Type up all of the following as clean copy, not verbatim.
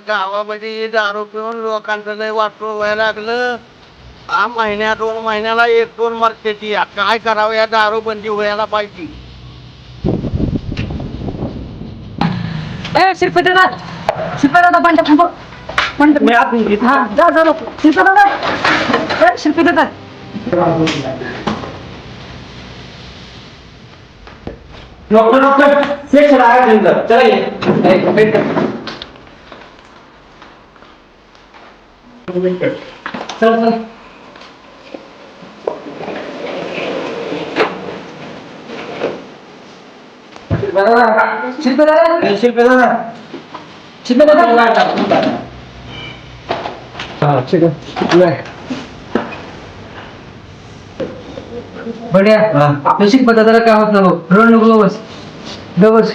गावामध्ये दारू पिऊन लोकांचं लय वाटलं व्हायला लागलं. हा महिन्या 2 महिन्याला 1-2 मरते ती. काय करावं या दारू बंदी व्हायला पाहिजे. शिल्पदादा बढिया आपल्या शिल्पदादाला काय होत ना रोड नको बस बस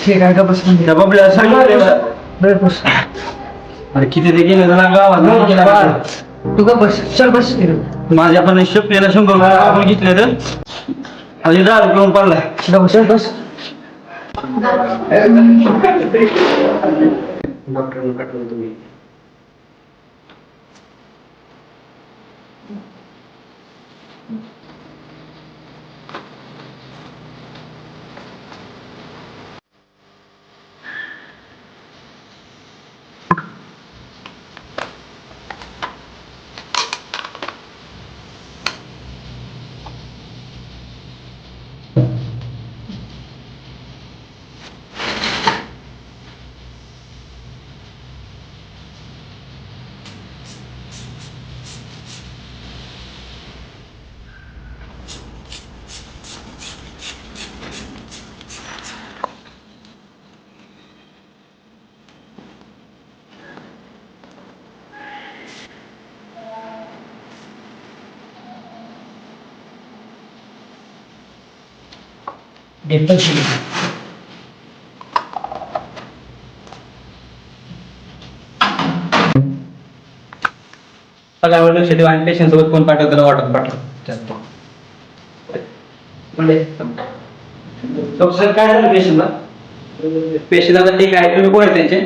ठीक आहे का बस अरे किती ते गेले गावात तू का बस चल बस माझ्या पण शेपटीला 100 आपण घेतले तर आणि 10 घेऊन पडलाय बस बस सगळ्यावर लक्ष ठेवा आणि पेशंट सोबत कोण पाठवत त्याला वाटत पाठव सर काय झालं पेशंटला पेशंट आता ठीक आहे तुम्ही कोण आहे त्यांचे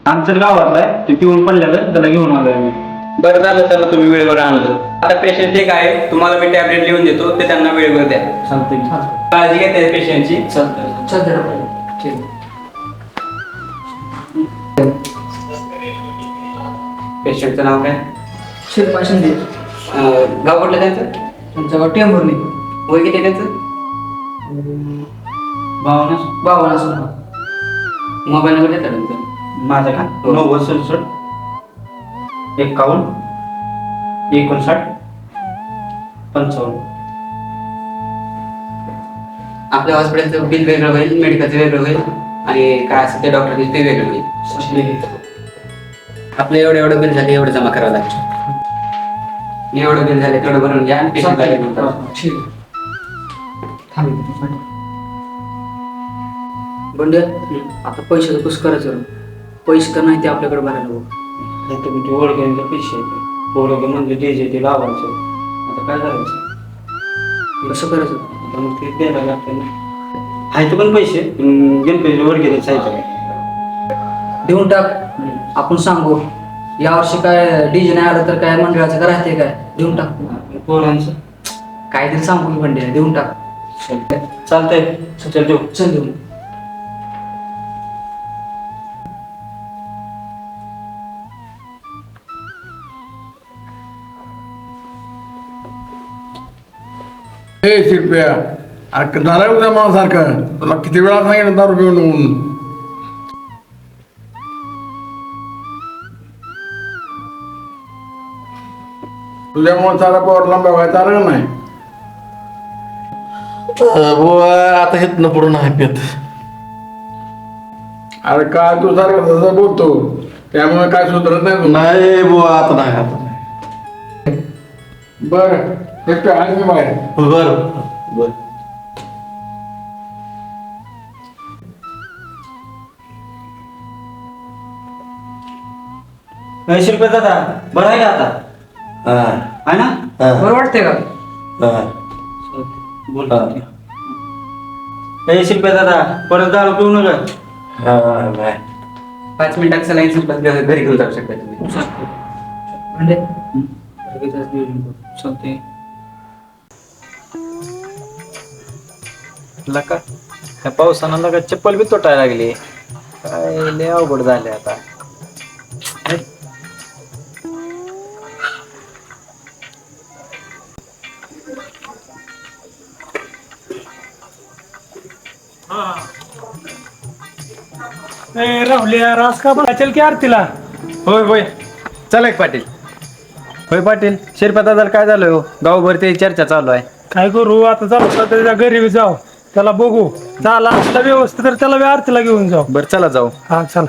आमचं गावातला आहे ते पिऊन पडल्यावर त्याला घेऊन आलोय मी बरं झालं त्याला तुम्ही वेळेवर आणलं आता पेशंट ठीक आहे तुम्हाला मी टॅबलेट लिहून देतो ते त्यांना वेळेवर द्या चालतंय काळजी घेते पेशंटची पेशंटचं नाव काय शिल्पा शिंदे गाव कुठलं त्यांचं तुमचं गाव टेंभुर्णी वय किती आहे त्यांचं 52 मोबाईल नंबर देता तुमचा माझा का 9067 51 59 55 आपल्या हॉस्पिटलचं बिल वेगळं होईल मेडिकलचं वेगळं होईल आणि काय असेल ते डॉक्टरचं ते वेगळं होईल आपलं एवढं बिल झाले एवढं जमा करावं लागतं एवढं बिल झाले तेवढं भरून घ्या आणि पेशंटला घेऊन जा. बंड्या आता पैशाचं कसं करायचं पैसे तर नाही ते आपल्याकडे भरायला बघ तुम्ही ओळखेंचे पैसे ओळखे म्हणजे डीजे ते लावायचं आता काय करायचं कसं करायचं आता मग ते द्यायला लागतं ना आहे पण पैसे गणपती ओळखेने जायचं देऊन टाक आपण सांगू यावर्षी काय डीजे नाही आलं तर काय मंडळाचं काय राहते काय देऊन टाक पोरांचं काहीतरी सांगू की बंड्या देऊन टाक चालतंय चल देऊ चल देऊन शिल्प्या अरे झालाय उद्या मला सारखं तुला किती वेळा सांगितलं दारू पिऊन येऊन तुझ्यामुळे सारा पॉवर लांबा व्हायचा आला नाही बुवा आता हेतनं पुढं नाही पेत. अरे काय तू सारखं तसं बोलतो त्यामुळे काय सुधरत नाही तुला. नाही बुवा आता नाही आता नाही. बरं एक आणखी बाहेर. बरं बरं. शिल्पे दादा बरं आहे का आता हा, आहे ना हा, बरं वाटतंय का? हा. बोल शिल्पे दादा परत दारू पिऊ नका. हा, नाही. 5 मिनिटात सलाईन संपत घरी घेऊन जाऊ शकता तुम्ही. म्हणजे चालते लका ह्या पावसानं लगा चप्पल बी तुटायला लागली. काय लय अवघड झाले आता. राहुल्या रास का बघायला की आरतीला. होय होय चला एक पाटील. होय पाटील शिरपा दादाला काय झालं हो गावभर ते चर्चा चालू आहे. काय करू आता चालू त्याच्या घरी जाऊ त्याला बघू झाला असला व्यवस्थित तर त्याला बी आरतीला घेऊन जाऊ. बरं चला जाऊ. हा चला.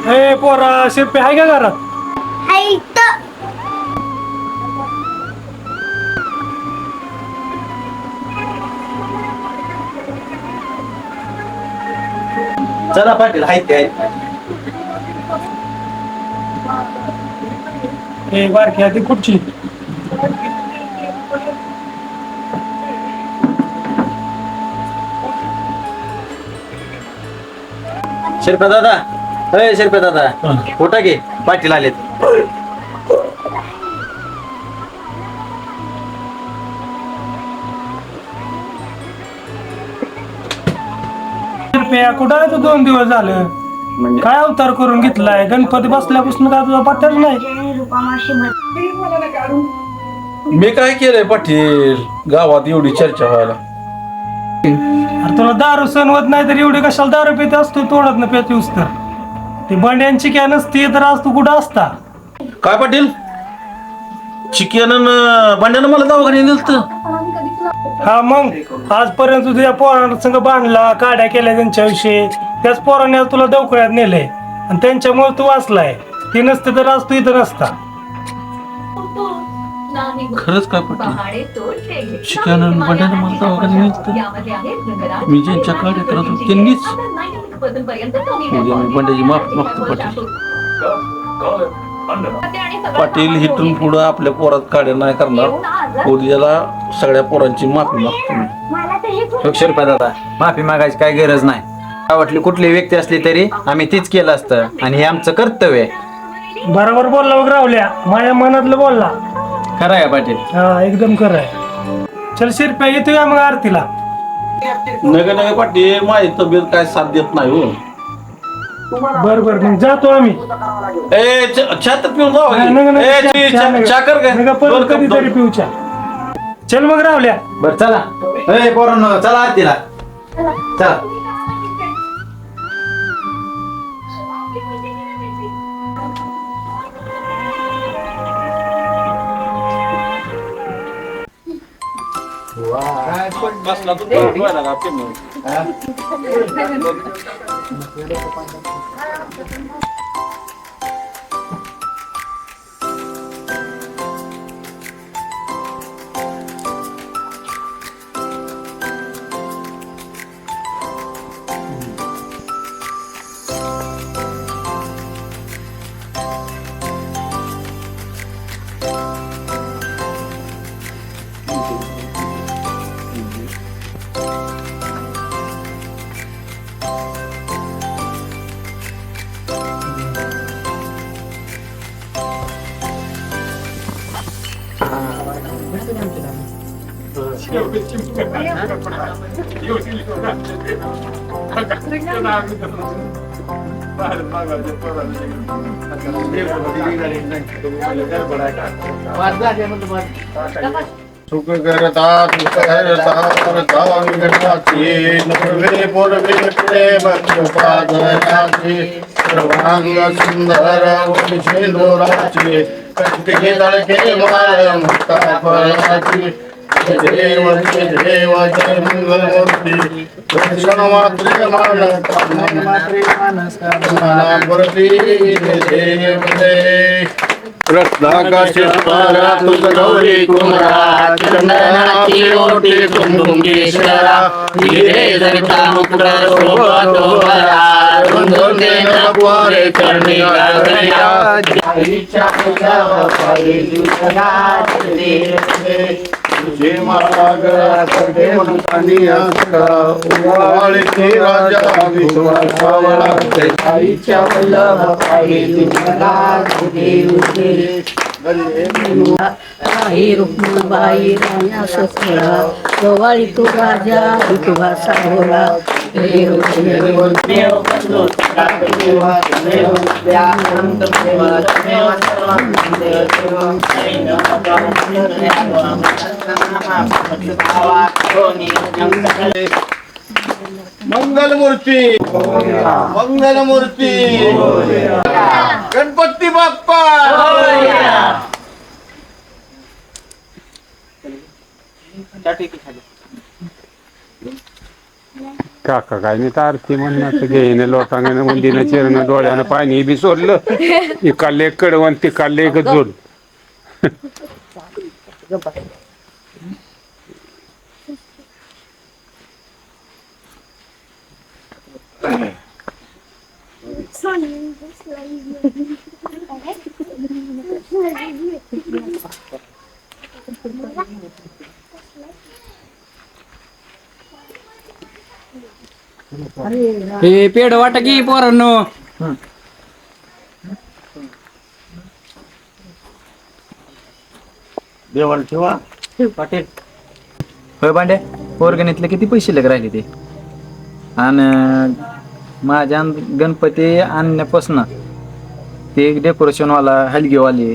ए पोरा शिरपे आहे का घरात? चला पाटील हाय ते ए बारकी आधी कुठची? शिरपा दादा. अय शिरपा दादा उठा की पाटील आलेत. शिरप्या कुठं आहे तू 2 दिवस झालं? म्हणजे काय अवतार करून घेतलाय? गणपती बसल्यापासून काय तुझा पत्ताच नाही. मी काय केलंय पाटील गावात एवढी चर्चा व्हायला. अरे तुला दारू सण होत नाही तर एवढी कशाला दारू पित असतो तोडत न पेतूस तर. ती बंड्यांची काय नसती तर आज तू कुठं असता? काय पाटील चिकन भांड्यानं मला दवाखान्यात नेलतं. हा मग आजपर्यंत तुझ्या पोरांना संग बांधला काड्या केल्या त्यांच्याविषयी त्याच पोराने आज तुला दवाखान्यात नेलंय आणि त्यांच्यामुळे तू वाचलाय. ती नसते तर आज तू इथं नसता. खरंच काय पाटील चिकन भांड्यानं मला दवाखान्यात नेलतं. मी ज्यांच्या काड्या करत होतो त्यांनीच. उद्या मी भांड्याची माफ मागतो पाटील. पाटील इथून पुढं आपल्या पोरात काड्या नाही करणार. उद्याला सगळ्या पोरांची माफी मागतो मी. शिरपा दादा माफी मागायची काय गरज नाही. गावातली कुठली व्यक्ती असली तरी आम्ही तीच केलं असतं आणि हे आमचं कर्तव्य आहे. बरोबर बोलला बघ राहुल्या माझ्या मनातलं बोलला. खरं आहे पाटील. हा एकदम खरं आहे. चल शिरप्या येतो का मग आरतीला? नगे नगे पाटील माझी तब्येत काय साथ देत नाही हो. बर बर मग जातो आम्ही. ए छातात पिऊन जाऊ. नाही, नाही, नाही, ए, चहा नाही. चहा कर नाही का, काय परत कधीतरी पिऊच्या. चल मग राहुल्या. बरं चला. पोरांनो चला आरतीला चला. बसला तू डोळ्याला का पिऊन? सुख करता सुख हरता करता विघ्नाची नवे पूर्वे प्रेम कृपादयाची सर्वांग सुंदर सिंदुराची कंठी तळके माळ मुक्ता फळाची देव जय मंगलमूर्ती दर्शन मात्रे मानस मूर्ती देव रत्नाकाशी पारा तुझ गौरी कुमारा चंदनाची ओटी कुंकुमेश्वरा हिरे जरिता मुकुट शोभतो बरा रुंदून देना पोरे चरणी गागया आईच्या फुलावर पायी दुसरा तुझे मागळा सगळे म्हणतानी आसरा उवाळीची राजा विश्वासावळा आईच्या फुलावर पायी दुसरा आई रुक्मिणीबाई राण्या सखरा गवाळी तू राजा विठोबा सावळा मंगलमूर्ती मंगलमूर्ती गणपती बाप्पा काका काय नाही तर आरती म्हणणं घेणं लोटांगण मुंडीनं चिरणं डोळ्यानं पाणी बी सोडलं इकाले एक कडवण तिकाले एक जोड हे पेड वाटा की पोरांनो. देवाला ठेवा. पाटील होय बांड्या वर्गणीतले किती पैसे शिल्लक राहिले ते आणि माझ्या गणपती आणण्यापासून ते डेकोरेशनवाला हलगेवाले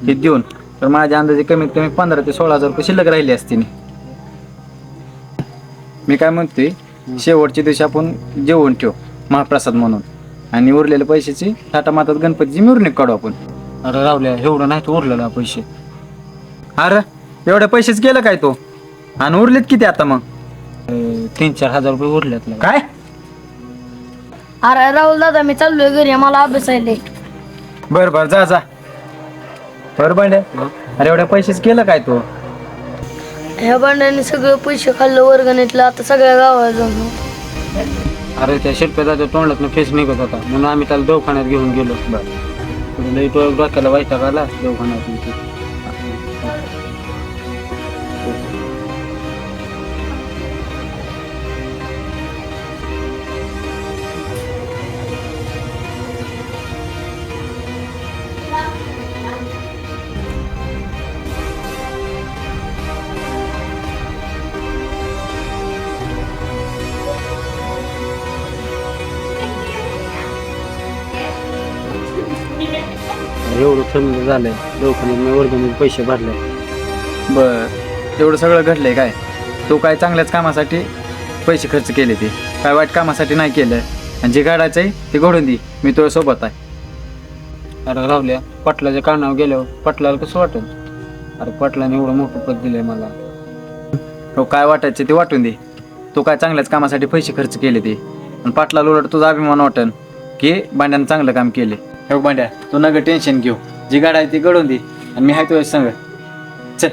हे देऊन तर माझ्या अंदाजे कमीत कमी 15 ते 16 हजार रुपये शिल्लक राहिले असते. मी काय म्हणतोय शेवटच्या दिवशी आपण जेवण ठेव महाप्रसाद म्हणून आणि उरलेले पैशाची टाटा मातात गणपतीची मिरवणूक काढू आपण. अरे रावल्या एवढं नाही तो उरलेला पैसे. अरे एवढ्या पैसेच केलं काय तो आणि उरलेत किती आता मग 3-4 हजार रुपये उरलेत. काय अरे राहुल दादा मी चाललोय घरी मला अभ्यास आहे. बर बर जा जा. बरं बांड्या अरे एवढ्या पैसेच केलं काय तो. ह्या भांड्याने सगळं पैसे खाल्लं वर्गणीतलं आता सगळ्या गावाला जाऊन. अरे त्या शिल्प्याचा तोंडातून फेस निघत होता म्हणून आम्ही त्याला दवाखान्यात घेऊन गेलो. लई तो डोक्याला वैताग आला दवाखान्यात. एवढं कमी झालंय दवाखान्यात वर्गणीत पैसे भरले. बर एवढं सगळं घडलंय काय तो काय चांगल्याच कामासाठी पैसे खर्च केले ते काय वाईट कामासाठी नाही केलं आणि जे घडायचं आहे ते घडून दे मी तुझ्या सोबत आहे. अरे रावल्या पटलाच्या कारणावर गेल्यावर पटलाला कसं वाटेल. अरे पटलाने एवढं मोठं पद दिलंय मला. तो काय वाटायचं ते वाटून दे. तो काय चांगल्याच कामासाठी पैसे खर्च केले ते आणि पाटलाला उलट तुझा अभिमान वाटन की बांड्यानं चांगलं काम केले. हे बांड्या तू नका टेन्शन घेऊ जे घडाय ते घडून दे आणि मी आहे तुझ्या संग. चल.